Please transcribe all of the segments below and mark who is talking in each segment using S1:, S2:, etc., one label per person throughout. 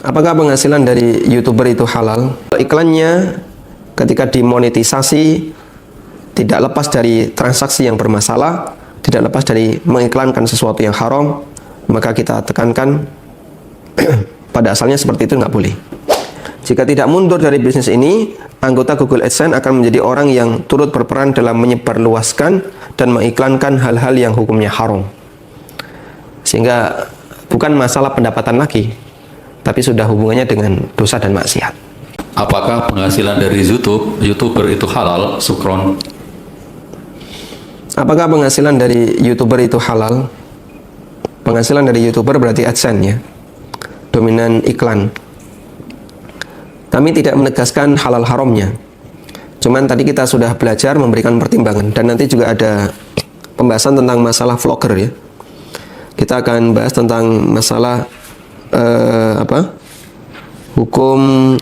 S1: Apakah penghasilan dari YouTuber itu halal? Iklannya ketika dimonetisasi tidak lepas dari transaksi yang bermasalah, tidak lepas dari mengiklankan sesuatu yang haram, maka kita tekankan pada asalnya seperti itu nggak boleh. Jika tidak mundur dari bisnis ini, anggota Google AdSense akan menjadi orang yang turut berperan dalam menyebarluaskan dan mengiklankan hal-hal yang hukumnya haram. Sehingga bukan masalah pendapatan lagi, tapi sudah hubungannya dengan dosa dan maksiat.
S2: Apakah penghasilan dari YouTuber itu halal? Sukron.
S1: Apakah penghasilan dari YouTuber itu halal? Penghasilan dari YouTuber berarti AdSense ya, dominan iklan. Kami tidak menegaskan halal haramnya. Cuman tadi kita sudah belajar memberikan pertimbangan, dan nanti juga ada pembahasan tentang masalah vlogger ya. Kita akan bahas tentang masalah hukum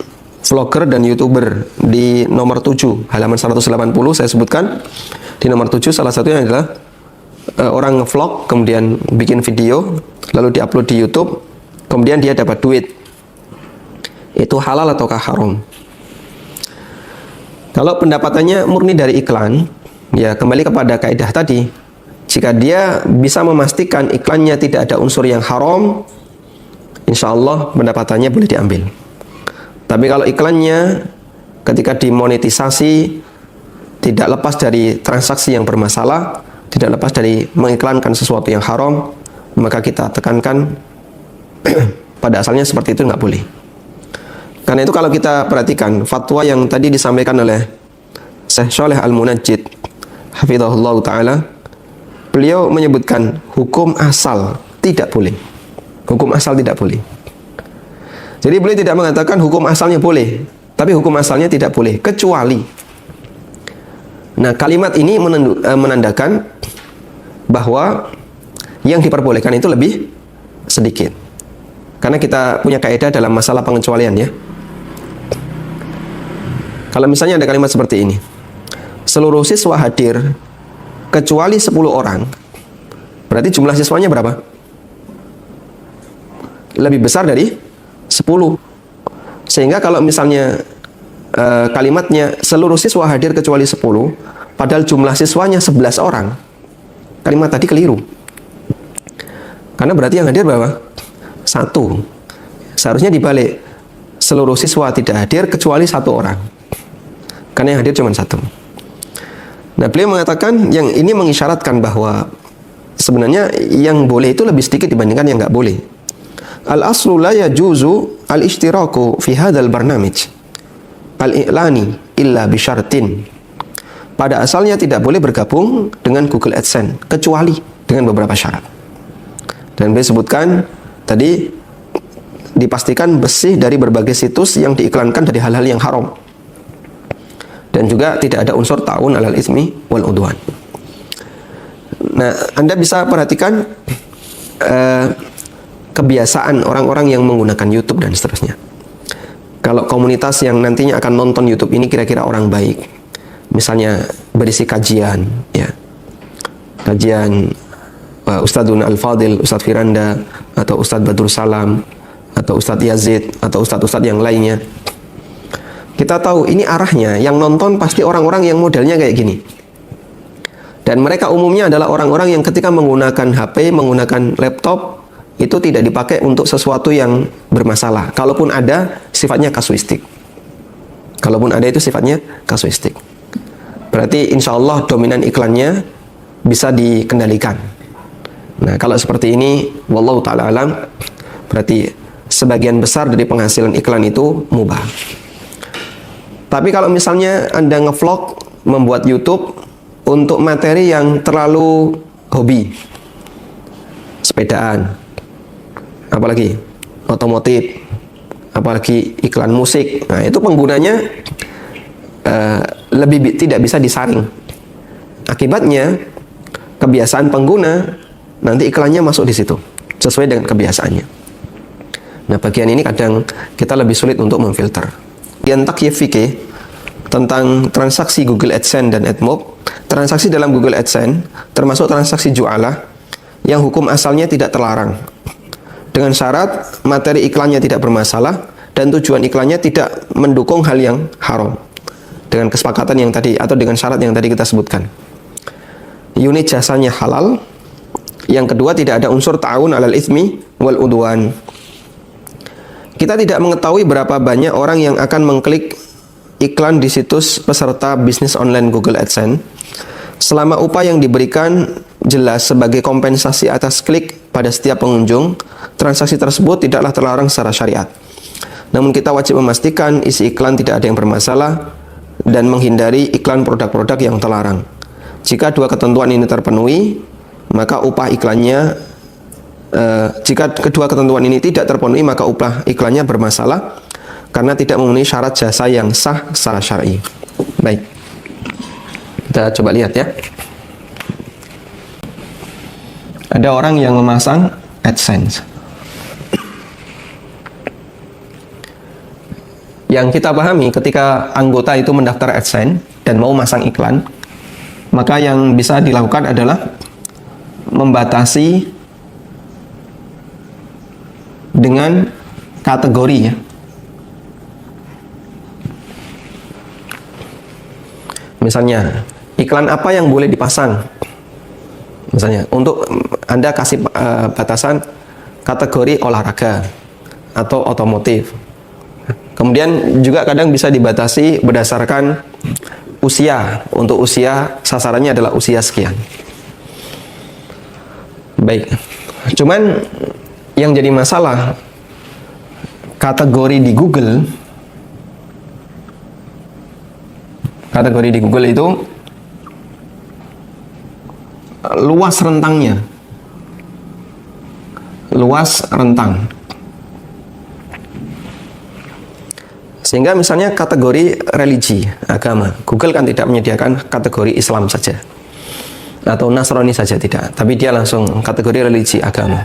S1: vlogger dan YouTuber di nomor 7 halaman 180. Saya sebutkan di nomor 7 salah satunya adalah orang ngevlog kemudian bikin video lalu diupload di YouTube kemudian dia dapat duit. Itu halal ataukah haram? Kalau pendapatannya murni dari iklan, ya kembali kepada kaidah tadi. Jika dia bisa memastikan iklannya tidak ada unsur yang haram, insya Allah pendapatannya boleh diambil. Tapi kalau iklannya ketika dimonetisasi tidak lepas dari transaksi yang bermasalah, tidak lepas dari mengiklankan sesuatu yang haram, maka kita tekankan pada asalnya seperti itu nggak boleh. Karena itu kalau kita perhatikan fatwa yang tadi disampaikan oleh Syekh Shalih Al-Munajjid hafizahullah ta'ala, beliau menyebutkan hukum asal tidak boleh. Hukum asal tidak boleh. Jadi beliau tidak mengatakan hukum asalnya boleh, tapi hukum asalnya tidak boleh, kecuali. Nah, kalimat ini menandakan bahwa yang diperbolehkan itu lebih sedikit. Karena kita punya kaidah dalam masalah pengecualian ya. Kalau misalnya ada kalimat seperti ini, seluruh siswa hadir kecuali 10 orang, berarti jumlah siswanya berapa? Lebih besar dari 10. Sehingga kalau misalnya kalimatnya seluruh siswa hadir kecuali 10, padahal jumlah siswanya 11 orang, kalimat tadi keliru. Karena berarti yang hadir berapa? 1. Seharusnya dibalik, seluruh siswa tidak hadir kecuali 1 orang, karena yang hadir cuma 1. Nah, beliau mengatakan yang ini mengisyaratkan bahwa sebenarnya yang boleh itu lebih sedikit dibandingkan yang nggak boleh. Al-aslu la yajuzu al-ishtiraku fi hadzal barnamij al-i'lani illa bi syartin. Pada asalnya tidak boleh bergabung dengan Google AdSense kecuali dengan beberapa syarat. Dan beliau sebutkan tadi dipastikan bersih dari berbagai situs yang diiklankan dari hal-hal yang haram. Dan juga tidak ada unsur ta'awun 'alal itsmi wal 'udwan. Nah, Anda bisa perhatikan kebiasaan orang-orang yang menggunakan YouTube dan seterusnya. Kalau komunitas yang nantinya akan nonton YouTube ini kira-kira orang baik, misalnya berisi kajian, ya, kajian Ustadzuna Al-Fadil, Ustadz Firanda, atau Ustadz Badur Salam, atau Ustadz Yazid, atau Ustadz-Ustadz yang lainnya. Kita tahu ini arahnya, yang nonton pasti orang-orang yang modelnya kayak gini. Dan mereka umumnya adalah orang-orang yang ketika menggunakan HP, menggunakan laptop, itu tidak dipakai untuk sesuatu yang bermasalah. Kalaupun ada, sifatnya kasuistik. Kalaupun ada itu sifatnya kasuistik. Berarti insya Allah dominan iklannya bisa dikendalikan. Nah, kalau seperti ini, wallahu ta'ala alam, berarti sebagian besar dari penghasilan iklan itu mubah. Tapi kalau misalnya Anda ngevlog, membuat YouTube untuk materi yang terlalu hobi, sepedaan, apalagi otomotif, apalagi iklan musik, nah itu penggunanya lebih tidak bisa disaring. Akibatnya kebiasaan pengguna nanti iklannya masuk di situ sesuai dengan kebiasaannya. Nah, bagian ini kadang kita lebih sulit untuk memfilter. Yang takyif fikih tentang transaksi Google AdSense dan AdMob, transaksi dalam Google AdSense termasuk transaksi jualah yang hukum asalnya tidak terlarang. dengan syarat materi iklannya tidak bermasalah dan tujuan iklannya tidak mendukung hal yang haram. Dengan kesepakatan yang tadi atau dengan syarat yang tadi kita sebutkan. Unit jasanya halal. Yang kedua, tidak ada unsur ta'awun 'alal itsmi wal udwan. Kita tidak mengetahui berapa banyak orang yang akan mengklik iklan di situs peserta bisnis online Google AdSense. Selama upah yang diberikan jelas sebagai kompensasi atas klik pada setiap pengunjung, transaksi tersebut tidaklah terlarang secara syariat. Namun kita wajib memastikan isi iklan tidak ada yang bermasalah dan menghindari iklan produk-produk yang terlarang. Jika dua ketentuan ini terpenuhi, maka upah iklannya jika kedua ketentuan ini tidak terpenuhi, maka upah iklannya bermasalah karena tidak memenuhi syarat jasa yang sah secara syar'i. Baik. Kita coba lihat ya. Ada orang yang memasang AdSense. Yang kita pahami ketika anggota itu mendaftar AdSense dan mau masang iklan, maka yang bisa dilakukan adalah membatasi dengan kategori ya. Misalnya, iklan apa yang boleh dipasang? Misalnya, untuk Anda kasih batasan kategori olahraga atau otomotif. Kemudian juga kadang bisa dibatasi berdasarkan usia. Untuk usia, sasarannya adalah usia sekian. Baik. Cuman yang jadi masalah, kategori di Google itu luas rentangnya. Luas rentang. Sehingga misalnya kategori religi, agama. Google kan tidak menyediakan kategori Islam saja. Atau Nasrani saja, tidak. Tapi dia langsung kategori religi, agama.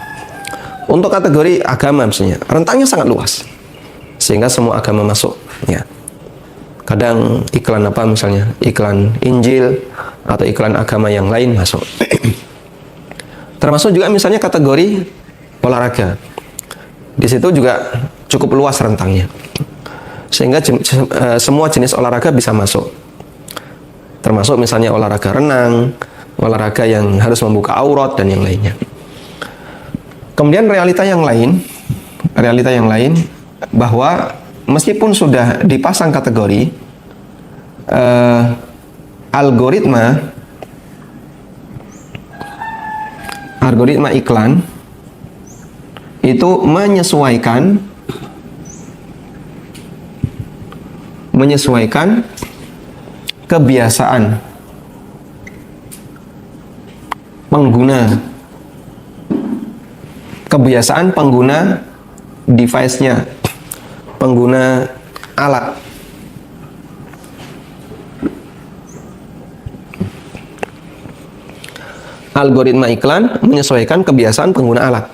S1: Untuk kategori agama misalnya, rentangnya sangat luas. Sehingga semua agama masuk. Ya. Kadang iklan apa misalnya, iklan Injil atau iklan agama yang lain masuk. Termasuk juga misalnya kategori olahraga. Di situ juga cukup luas rentangnya. Sehingga semua jenis olahraga bisa masuk. Termasuk misalnya olahraga renang, olahraga yang harus membuka aurat dan yang lainnya. Kemudian realita yang lain bahwa meskipun sudah dipasang kategori, algoritma iklan itu menyesuaikan kebiasaan pengguna device-nya, pengguna alat. Algoritma iklan menyesuaikan kebiasaan pengguna alat.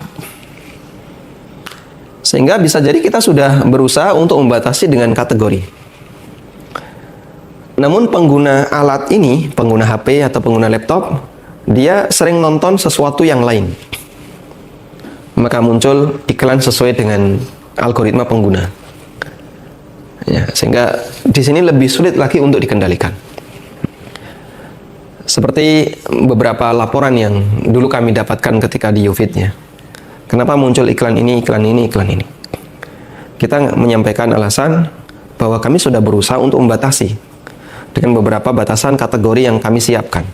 S1: Sehingga bisa jadi kita sudah berusaha untuk membatasi dengan kategori. Namun pengguna alat ini, pengguna HP atau pengguna laptop, dia sering nonton sesuatu yang lain. Maka muncul iklan sesuai dengan algoritma pengguna. Ya, sehingga di sini lebih sulit lagi untuk dikendalikan. Seperti beberapa laporan yang dulu kami dapatkan ketika di Yufid-nya. Kenapa muncul iklan ini, iklan ini, iklan ini? Kita menyampaikan alasan bahwa kami sudah berusaha untuk membatasi dengan beberapa batasan kategori yang kami siapkan.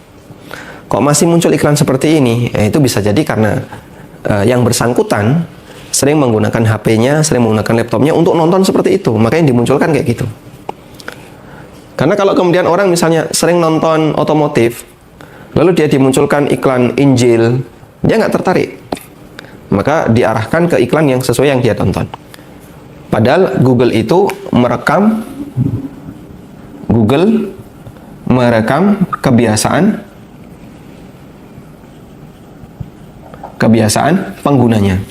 S1: Kok masih muncul iklan seperti ini? Itu bisa jadi karena yang bersangkutan sering menggunakan HP-nya, sering menggunakan laptopnya untuk nonton seperti itu. Makanya dimunculkan kayak gitu. Karena kalau kemudian orang misalnya sering nonton otomotif, lalu dia dimunculkan iklan Injil, dia nggak tertarik. Maka diarahkan ke iklan yang sesuai yang dia tonton. Padahal Google itu merekam kebiasaan penggunanya.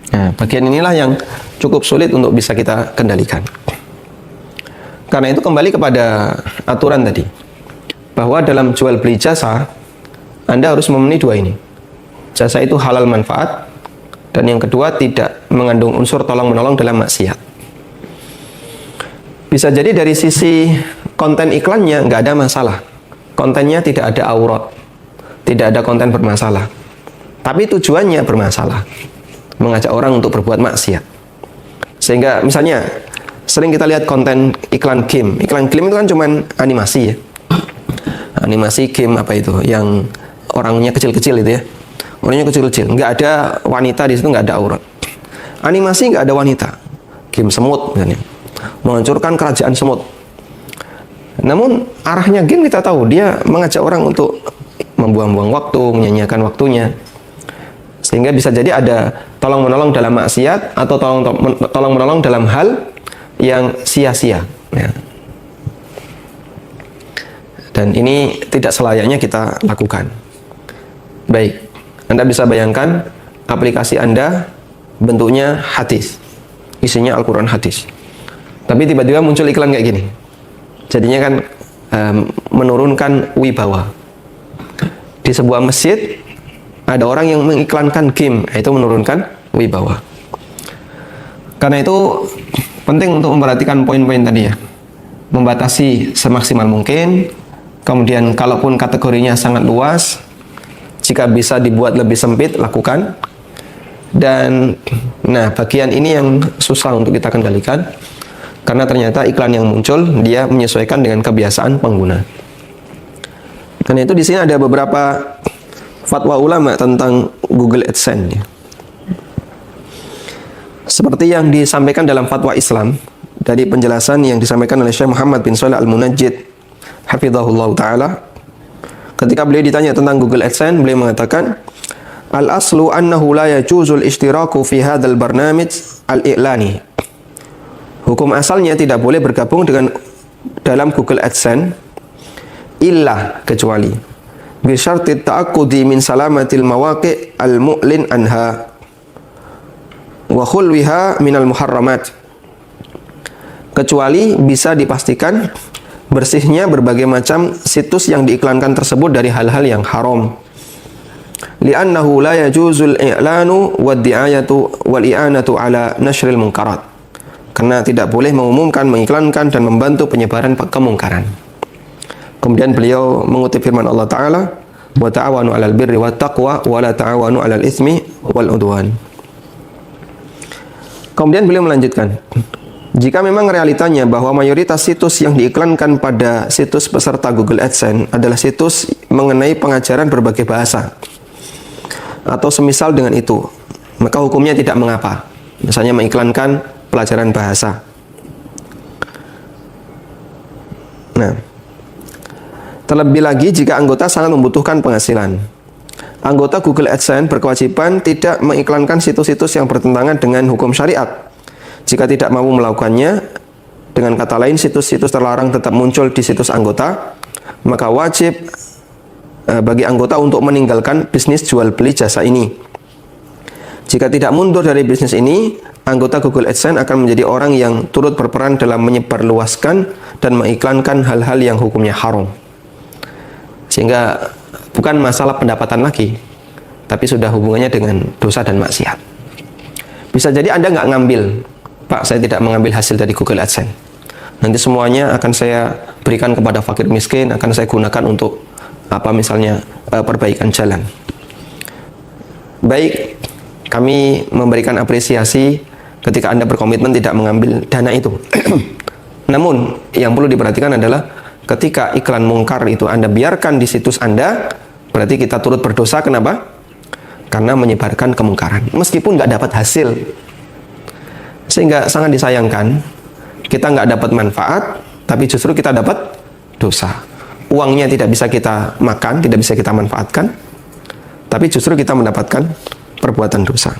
S1: Nah, bagian inilah yang cukup sulit untuk bisa kita kendalikan. Karena itu kembali kepada aturan tadi, bahwa dalam jual beli jasa Anda harus memenuhi dua ini. jasa itu halal manfaat, dan yang kedua tidak mengandung unsur tolong-menolong dalam maksiat. Bisa jadi dari sisi konten iklannya nggak ada masalah, kontennya tidak ada aurat, tidak ada konten bermasalah, tapi tujuannya bermasalah, mengajak orang untuk berbuat maksiat. Sehingga misalnya sering kita lihat konten iklan game itu kan cuman animasi ya, animasi game apa itu, yang orangnya kecil-kecil itu ya, orangnya kecil-kecil, nggak ada wanita di situ, nggak ada aurat. Animasi nggak ada wanita, game semut misalnya, menghancurkan kerajaan semut. Namun arahnya game kita tahu, dia mengajak orang untuk membuang-buang waktu, menyanyiakan waktunya. Sehingga bisa jadi ada tolong-menolong dalam maksiat atau tolong-menolong dalam hal yang sia-sia. Ya. Dan ini tidak selayaknya kita lakukan. Baik, Anda bisa bayangkan aplikasi Anda bentuknya hadis, isinya Al-Quran hadis. Tapi tiba-tiba muncul iklan kayak gini. Jadinya kan menurunkan wibawa. Di sebuah masjid ada orang yang mengiklankan game, itu menurunkan wibawa. Karena itu penting untuk memperhatikan poin-poin tadi ya. Membatasi semaksimal mungkin. Kemudian kalaupun kategorinya sangat luas, jika bisa dibuat lebih sempit, lakukan. Dan nah, bagian ini yang susah untuk kita kendalikan, karena ternyata iklan yang muncul dia menyesuaikan dengan kebiasaan pengguna. Karena itu di sini ada beberapa fatwa ulama tentang Google AdSense ya. Seperti yang disampaikan dalam fatwa Islam dari penjelasan yang disampaikan oleh Syekh Muhammad bin Shalih Al-Munajjid hafizahullah taala, ketika beliau ditanya tentang Google AdSense, beliau mengatakan, al-aslu annahu la yajuzul ishtiraku fi hadzal barnamij al-i'lani. Hukum asalnya tidak boleh bergabung dalam Google AdSense illa, kecuali bi syarti ta'aqqudi min salamatil mawaqi' al-mu'lin anha wa khulwiha minal muharramat. Kecuali bisa dipastikan bersihnya berbagai macam situs yang diiklankan tersebut dari hal-hal yang haram. Li'annahu la yajuzul i'lanu wad di'ayatu wal i'anatu ala nashril munkarat. Karena tidak boleh mengumumkan, mengiklankan dan membantu penyebaran kemungkaran. Kemudian beliau mengutip firman Allah Ta'ala, wa ta'awanu 'alal birri wat taqwa wa la ta'awanu 'alal itsmi wal 'udwan. Kemudian beliau melanjutkan, jika memang realitanya bahwa mayoritas situs yang diiklankan pada situs peserta Google AdSense adalah situs mengenai pengajaran berbagai bahasa atau semisal dengan itu, maka hukumnya tidak mengapa. Misalnya mengiklankan pelajaran bahasa. Nah, terlebih lagi jika anggota sangat membutuhkan penghasilan. Anggota Google AdSense berkewajiban tidak mengiklankan situs-situs yang bertentangan dengan hukum syariat. Jika tidak mampu melakukannya, dengan kata lain situs-situs terlarang tetap muncul di situs anggota, maka wajib bagi anggota untuk meninggalkan bisnis jual beli jasa ini. Jika tidak mundur dari bisnis ini, anggota Google AdSense akan menjadi orang yang turut berperan dalam menyebarluaskan dan mengiklankan hal-hal yang hukumnya haram. Sehingga bukan masalah pendapatan lagi, tapi sudah hubungannya dengan dosa dan maksiat. Bisa jadi Anda nggak ngambil, Pak, saya tidak mengambil hasil dari Google AdSense. Nanti semuanya akan saya berikan kepada fakir miskin, akan saya gunakan untuk apa misalnya perbaikan jalan. Baik, kami memberikan apresiasi ketika Anda berkomitmen tidak mengambil dana itu. Namun, yang perlu diperhatikan adalah ketika iklan mungkar itu Anda biarkan di situs Anda, berarti kita turut berdosa. Kenapa? Karena menyebarkan kemungkaran, meskipun nggak dapat hasil. Sehingga sangat disayangkan, kita nggak dapat manfaat, tapi justru kita dapat dosa. Uangnya tidak bisa kita makan, tidak bisa kita manfaatkan, tapi justru kita mendapatkan perbuatan dosa.